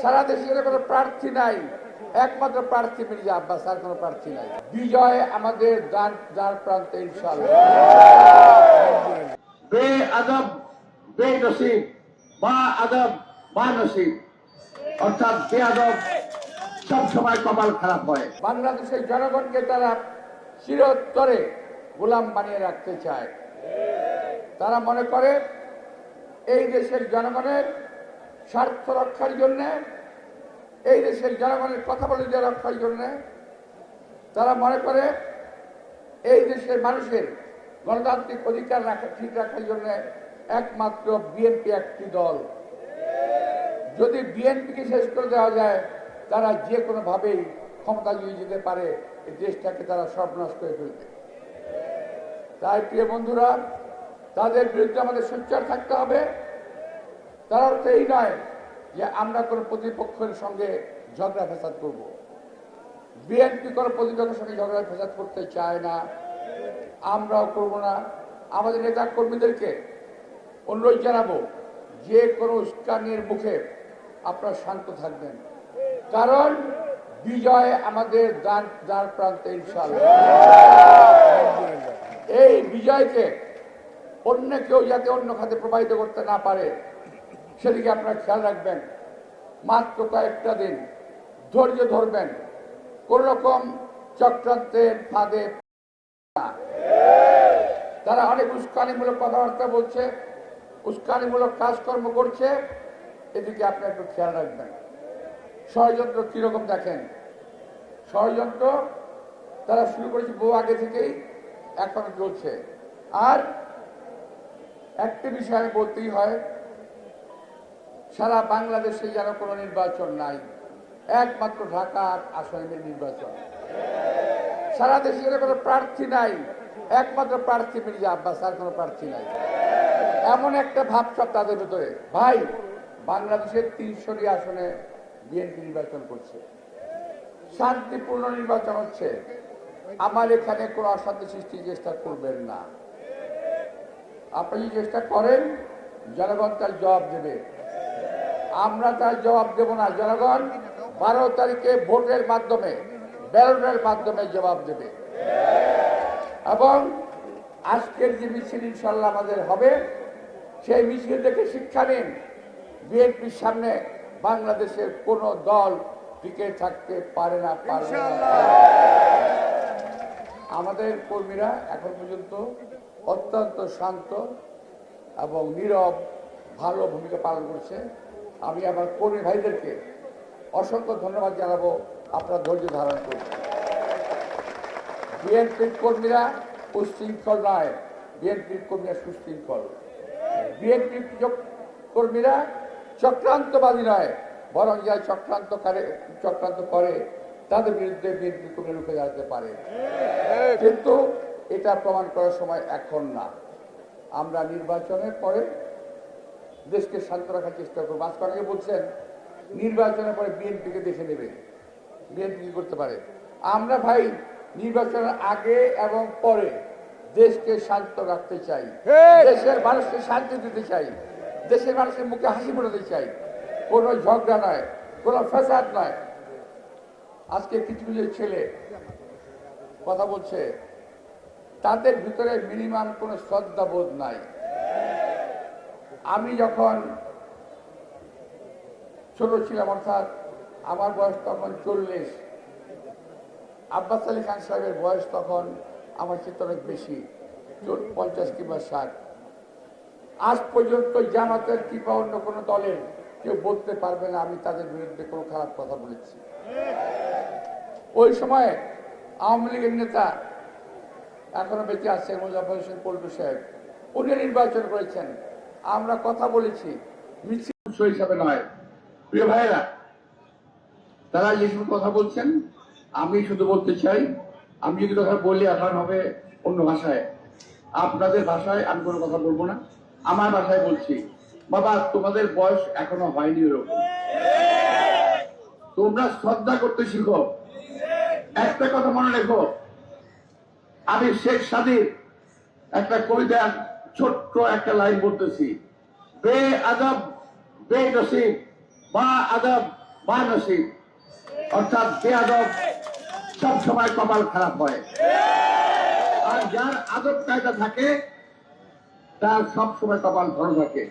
সারা দেশে কোনো প্রার্থী নাই, একমাত্র প্রার্থী মির্জা আব্বাস, আর কোনো প্রার্থী নাই। বিজয় আমাদের দ্বার প্রান্তে ইনশাআল্লাহ। বে আদব বে নসিব বা আদব বা নসিব, অর্থাৎ বে আদব সব সময় কপাল খারাপ হয়। বাংলাদেশের জনগণকে তারা চিরতরে গোলাম বানিয়ে রাখতে চায়। তারা মনে করে এই দেশের জনগণের স্বার্থ রক্ষার জন্য, এই দেশের জনগণের কথা বলে রক্ষার জন্য, তারা মনে করে এই দেশের মানুষের গণতান্ত্রিক অধিকার ঠিক রাখার জন্য একমাত্র বিএনপি একটি দল। যদি বিএনপিকে শেষ করে দেওয়া যায়, তারা যে কোনোভাবেই ক্ষমতা নিয়ে যেতে পারে, এই দেশটাকে তারা সর্বনাশ করে ফেলবে। তাই প্রিয় বন্ধুরা, তাদের বিরুদ্ধে আমাদের সোচ্চার থাকতে হবে। তার অর্থ এই নয় যে আমরা কোনো প্রতিপক্ষের সঙ্গে ঝগড়া ফেসাদ করব। বিএনপি কোনো প্রতিপক্ষের সঙ্গে ঝগড়া ফেসাদ করতে চায় না, আমরাও করব না। আমাদের নেতা কর্মীদেরকে অনুরোধ জানাবো, যে কোনো উস্কানির মুখে আপনারা শান্ত থাকবেন, কারণ বিজয় আমাদের দ্বার প্রান্তে ইনশাআল্লাহ। এই বিজয়কে অন্য কেউ যাতে অন্য খাতে প্রবাহিত করতে না পারে, সেদিকে আপনারা খেয়াল রাখবেন। মাত্র কয়েকটা দিন ধৈর্য ধরবেন, কোন রকম চক্রান্তের ফাঁদে না। তারা অনেক উস্কানিমূলক কথাবার্তা বলছে, উস্কানিমূলক কাজকর্ম করছে, এদিকে আপনারা একটু খেয়াল রাখবেন। ষড়যন্ত্র কিরকম দেখেন, ষড়যন্ত্র তারা শুরু করেছে বহু আগে থেকেই, এখনো চলছে। আর একটি বিষয় আমি বলতেই হয়, সারা বাংলাদেশে যেন কোনো নির্বাচন নাই, একমাত্র ঢাকার আসনের নির্বাচন। সারা দেশে যেন কোনো প্রার্থী নাই, একমাত্র প্রার্থী মির্জা আব্বাস, আর কোনো প্রার্থী নাই। এমন একটা ভাবসাব তাদের ভিতরে। ভাই, বাংলাদেশের ৩০০টি আসনে বিএনপি নির্বাচন করছে, শান্তিপূর্ণ নির্বাচন হচ্ছে। আমার এখানে কোনো অশান্তি সৃষ্টির চেষ্টা করবেন না। আপনি যদি চেষ্টা করেন, জনগণ তার জবাব দেবে। আমরা তার জবাব দেব না। জনগণ 12 তারিখে ভোটের মাধ্যমে, ব্যালটের মাধ্যমে জবাব দেবে। এবং আজকের যে মিছিল ইনশাল্লাহ আমাদের হবে, সেই মিছিল থেকে শিক্ষা নিন। বিএনপির সামনে বাংলাদেশের কোন দল টিকে থাকতে পারে না, পারবে না। আমাদের কর্মীরা এখন পর্যন্ত অত্যন্ত শান্ত এবং নীরব, ভালো ভূমিকা পালন করছে। আমি আমার কর্মী ভাইদেরকে অসংখ্য ধন্যবাদ জানাবো, আপনারা ধৈর্য ধারণ করুন। বিএনপির কর্মীরা উশৃঙ্খল নয়, বিএনপির কর্মীরা সুশৃঙ্খল। বিএনপির কর্মীরা চক্রান্তবাদী নয়, বরং যারা চক্রান্ত করে তাদের বিরুদ্ধে বিএনপির কর্মীরা রুখে দাঁড়াতে পারে। কিন্তু এটা প্রমাণ করার সময় এখন না। আমরা নির্বাচনের পরে দেশকে শান্ত রাখার চেষ্টা করবো। আজকে অনেকে বলছেন নির্বাচনের পরে বিএনপিকে দেখে নেবে, বিএনপি কি করতে পারে। আমরা ভাই নির্বাচনের আগে এবং পরে দেশকে শান্ত রাখতে চাই, দেশের মানুষকে শান্তি দিতে চাই, দেশের মানুষের মুখে হাসি ফোটাতে চাই। কোনো ঝগড়া নয়, কোনো ফ্যাসাদ নয়। আজকে কিছু কিছু ছেলে কথা বলছে, তাদের ভিতরে মিনিমাম কোনো শ্রদ্ধাবোধ নাই। আমি যখন ছোট ছিলাম, অর্থাৎ আমার বয়স তখন 40, আব্বাস আলী খান সাহেবের বয়স তখন আমার চেয়ে অনেক বেশি, 50 কিংবা 60। আজ পর্যন্ত জামাতের কিংবা অন্য কোনো দলের কেউ বলতে পারবে না আমি তাদের বিরুদ্ধে কোনো খারাপ কথা বলেছি। ওই সময় আওয়ামী লীগের নেতা এখনো বেঁচে আছেন মোজাফফর হোসেন পল্টু সাহেব, উনি নির্বাচন করেছেন, আমরা কথা বলেছি, মিছিল হিসাবে নয়। প্রিয় ভাইয়েরা, তারা যেসব কথা বলছেন, আমি শুধু বলতে চাই, আমি যদি কথা বলি এখন হবে অন্য ভাষায়, আপনাদের ভাষায় আমি কোনো কথা বলবো না, আমার ভাষায় বলছি। বাবা, তোমাদের বয়স এখনো হয়নি ওরকম, তোমরা শ্রদ্ধা করতে শিখো। একটা কথা মনে রেখো, আমি শেখ সাদির একটা কবিতার ছোট্ট একটা লাইন বলতেছি, বে আদব বে নসিব বা আদব বা নসিব, অর্থাৎ বেয়াদব সব সময় কপাল খারাপ হয়, আর যার আদব কায়দা থাকে তার সব সময় কপাল ভালো থাকে।